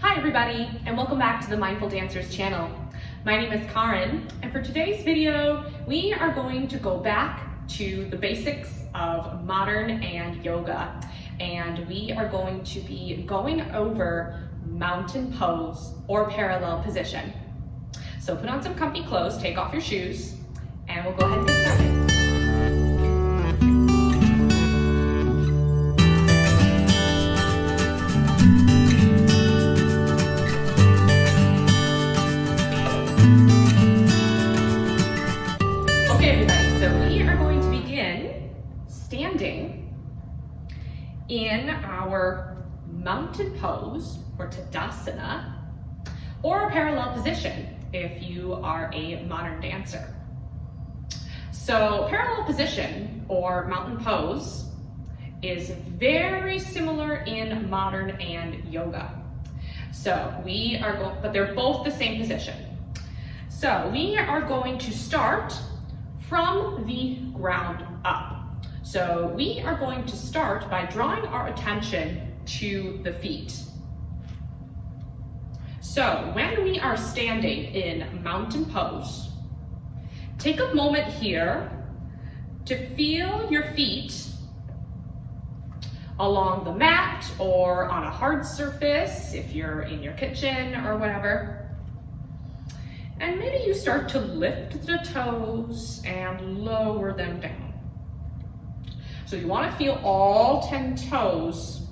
Hi everybody, and welcome back to the Mindful Dancers channel. My name is Karen, and for today's video, we are going to go back to the basics of modern and yoga. And we are going to be going over mountain pose or parallel position. So put on some comfy clothes, take off your shoes, and we'll go ahead and get started. Standing in our mountain pose or Tadasana, or a parallel position if you are a modern dancer. So parallel position or mountain pose is very similar in modern and yoga. But they're both the same position. So we are going to start from the ground up. So we are going to start by drawing our attention to the feet. So when we are standing in mountain pose, take a moment here to feel your feet along the mat or on a hard surface if you're in your kitchen or whatever. And maybe you start to lift the toes and lower them down. So you want to feel all 10 toes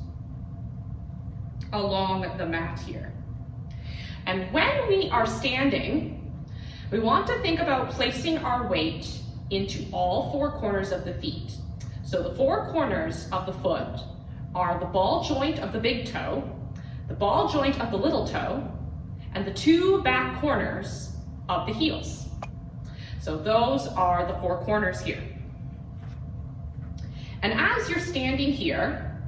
along the mat here. And when we are standing, we want to think about placing our weight into all four corners of the feet. So the four corners of the foot are the ball joint of the big toe, the ball joint of the little toe, and the two back corners of the heels. So those are the four corners here. And as you're standing here,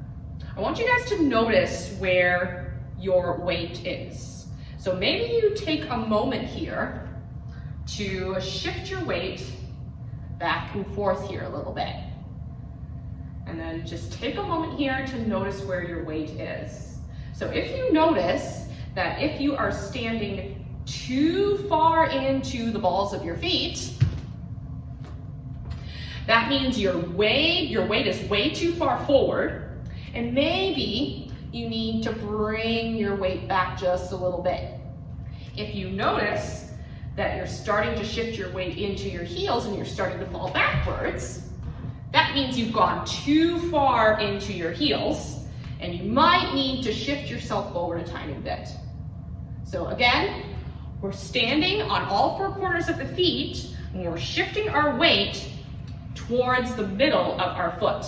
I want you guys to notice where your weight is. So maybe you take a moment here to shift your weight back and forth here a little bit. And then just take a moment here to notice where your weight is. So if you notice that if you are standing too far into the balls of your feet, that means your weight is way too far forward, and maybe you need to bring your weight back just a little bit. If you notice that you're starting to shift your weight into your heels and you're starting to fall backwards, that means you've gone too far into your heels, and you might need to shift yourself forward a tiny bit. So again, we're standing on all four corners of the feet, and we're shifting our weight towards the middle of our foot.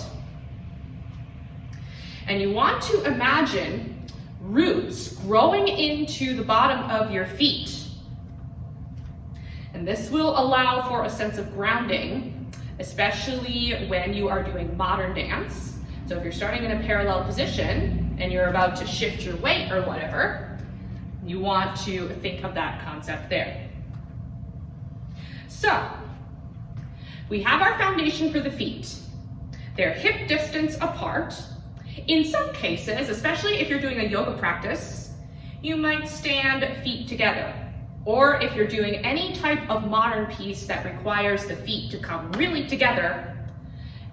And you want to imagine roots growing into the bottom of your feet. And this will allow for a sense of grounding, especially when you are doing modern dance. So if you're starting in a parallel position and you're about to shift your weight or whatever, you want to think of that concept there. So, we have our foundation for the feet. They're hip distance apart. In some cases, especially if you're doing a yoga practice, you might stand feet together. Or if you're doing any type of modern piece that requires the feet to come really together,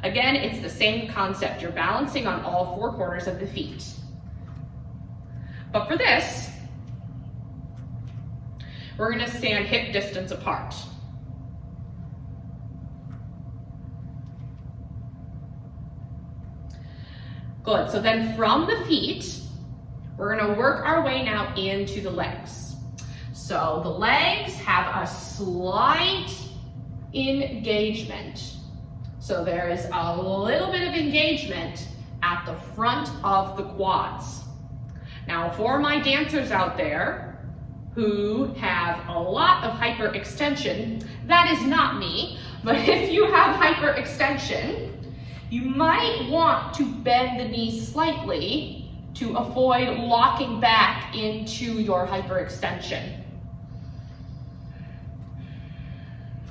again, it's the same concept. You're balancing on all four corners of the feet. But for this, we're gonna stand hip distance apart. Good, so then from the feet, we're gonna work our way now into the legs. So the legs have a slight engagement. So there is a little bit of engagement at the front of the quads. Now for my dancers out there who have a lot of hyperextension, that is not me, but if you have hyperextension, you might want to bend the knees slightly to avoid locking back into your hyperextension.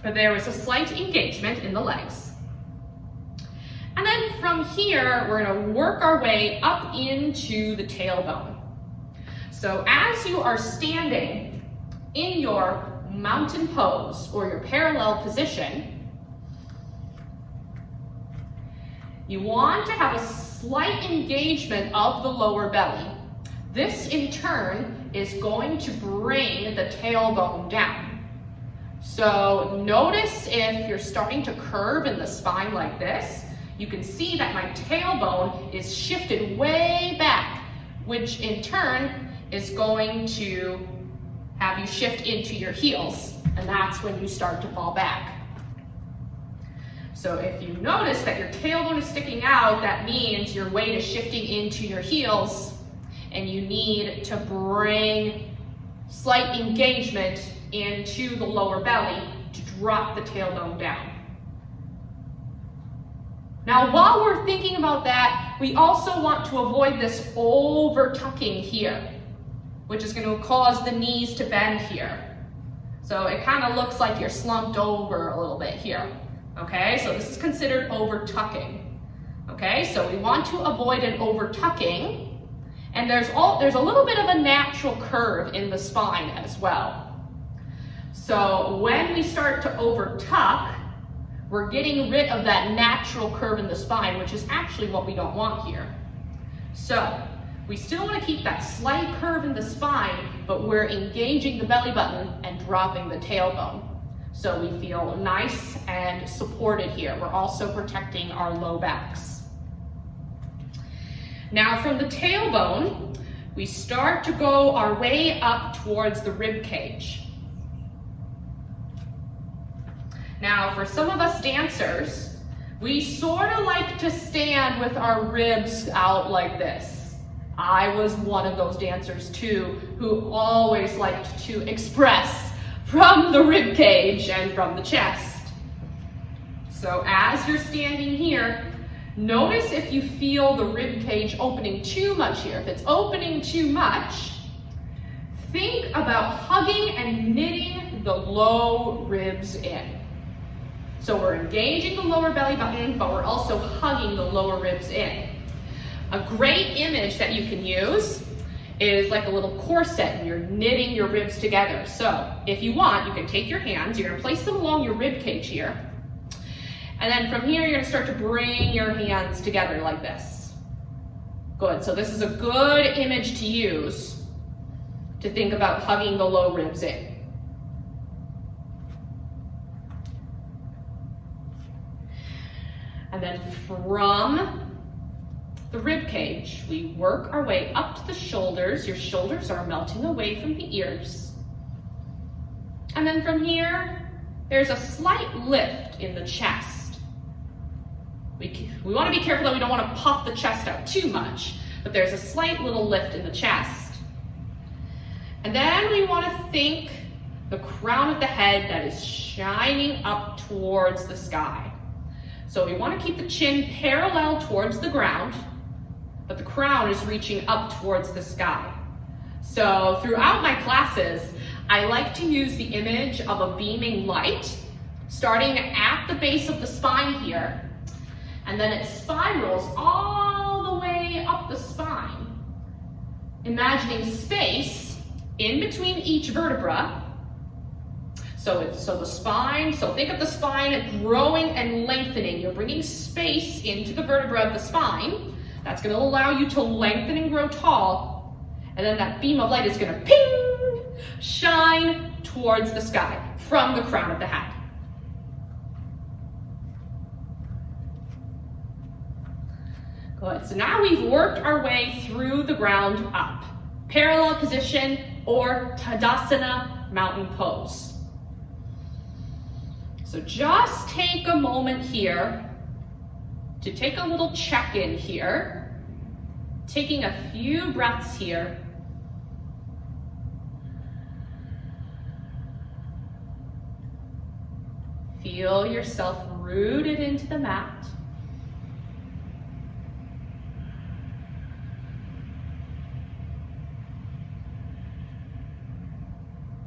But there is a slight engagement in the legs. And then from here, we're gonna work our way up into the tailbone. So as you are standing in your mountain pose or your parallel position, you want to have a slight engagement of the lower belly. This in turn is going to bring the tailbone down. So notice if you're starting to curve in the spine like this, you can see that my tailbone is shifted way back, which in turn is going to have you shift into your heels, and that's when you start to fall back. So if you notice that your tailbone is sticking out, that means your weight is shifting into your heels, and you need to bring slight engagement into the lower belly to drop the tailbone down. Now, while we're thinking about that, we also want to avoid this over tucking here, which is going to cause the knees to bend here. So it kind of looks like you're slumped over a little bit here. Okay, so this is considered over tucking. Okay, so we want to avoid an over tucking, and there's a little bit of a natural curve in the spine as well. So when we start to over tuck, we're getting rid of that natural curve in the spine, which is actually what we don't want here. So we still want to keep that slight curve in the spine, but we're engaging the belly button and dropping the tailbone. So we feel nice and supported here. We're also protecting our low backs. Now from the tailbone, we start to go our way up towards the rib cage. Now, for some of us dancers, we sort of like to stand with our ribs out like this. I was one of those dancers too, who always liked to express from the rib cage and from the chest. So as you're standing here, notice if you feel the rib cage opening too much here. If it's opening too much, think about hugging and knitting the low ribs in. So we're engaging the lower belly button, but we're also hugging the lower ribs in. A great image that you can use is like a little corset, and you're knitting your ribs together. So if you want, you can take your hands, you're gonna place them along your rib cage here. And then from here, you're gonna start to bring your hands together like this. Good, so this is a good image to use to think about hugging the low ribs in. And then from the rib cage, we work our way up to the shoulders. Your shoulders are melting away from the ears. And then from here, there's a slight lift in the chest. We want to be careful that we don't want to puff the chest out too much, but there's a slight little lift in the chest. And then we want to think the crown of the head that is shining up towards the sky. So we want to keep the chin parallel towards the ground, but the crown is reaching up towards the sky. So throughout my classes, I like to use the image of a beaming light, starting at the base of the spine here, and then it spirals all the way up the spine, imagining space in between each vertebra. So the spine, so think of the spine growing and lengthening. You're bringing space into the vertebra of the spine. That's going to allow you to lengthen and grow tall. And then that beam of light is going to ping, shine towards the sky from the crown of the head. Good. So now we've worked our way through the ground up. Parallel position or Tadasana mountain pose. So just take a moment here to take a little check-in here, taking a few breaths here. Feel yourself rooted into the mat.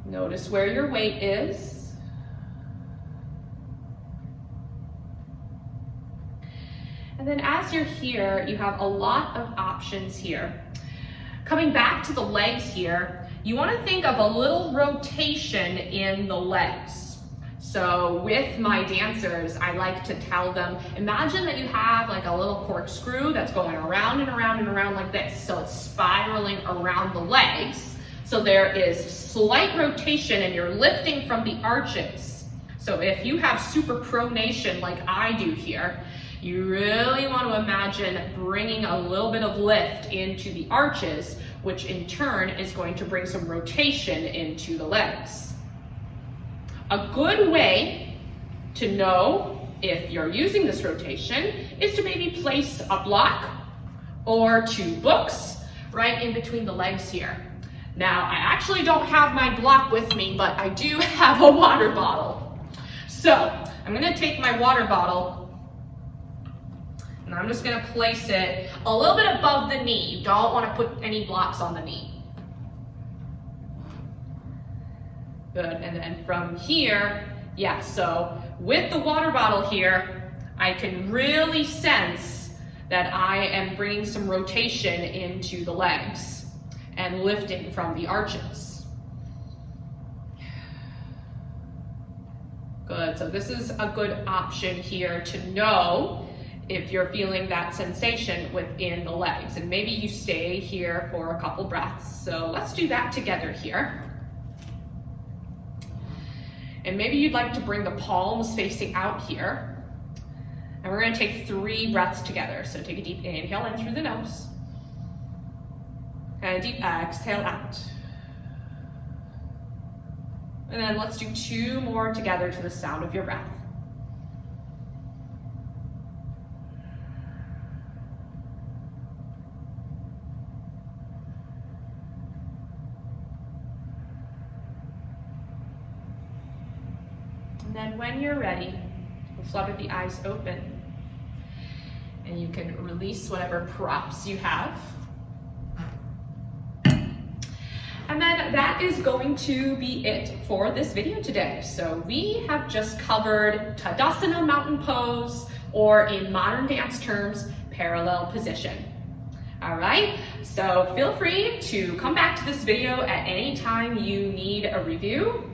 Notice where your weight is. And then as you're here, you have a lot of options here. Coming back to the legs here, you want to think of a little rotation in the legs. So with my dancers, I like to tell them, imagine that you have like a little corkscrew that's going around and around and around like this. So it's spiraling around the legs. So there is slight rotation and you're lifting from the arches. So if you have super pronation like I do here, you really want to imagine bringing a little bit of lift into the arches, which in turn is going to bring some rotation into the legs. A good way to know if you're using this rotation is to maybe place a block or 2 books right in between the legs here. Now, I actually don't have my block with me, but I do have a water bottle. So I'm going to take my water bottle and I'm just going to place it a little bit above the knee. You don't want to put any blocks on the knee. Good, and then from here, yeah, so with the water bottle here, I can really sense that I am bringing some rotation into the legs and lifting from the arches. Good, so this is a good option here to know if you're feeling that sensation within the legs. And maybe you stay here for a couple breaths. So let's do that together here. And maybe you'd like to bring the palms facing out here. And we're gonna take 3 breaths together. So take a deep inhale in through the nose. And a deep exhale out. And then let's do 2 more together to the sound of your breath. And then when you're ready, we'll flutter the eyes open. And you can release whatever props you have. And then that is going to be it for this video today. So we have just covered Tadasana mountain pose, or in modern dance terms, parallel position. All right, so feel free to come back to this video at any time you need a review.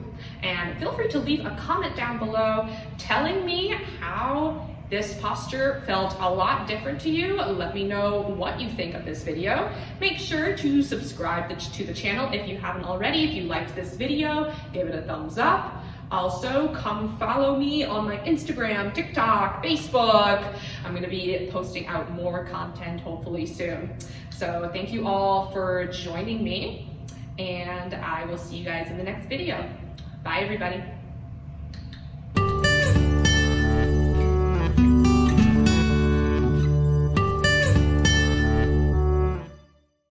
And feel free to leave a comment down below telling me how this posture felt a lot different to you. Let me know what you think of this video. Make sure to subscribe to the channel if you haven't already. If you liked this video, give it a thumbs up. Also, come follow me on my Instagram, TikTok, Facebook. I'm gonna be posting out more content hopefully soon. So thank you all for joining me, and I will see you guys in the next video. Bye everybody.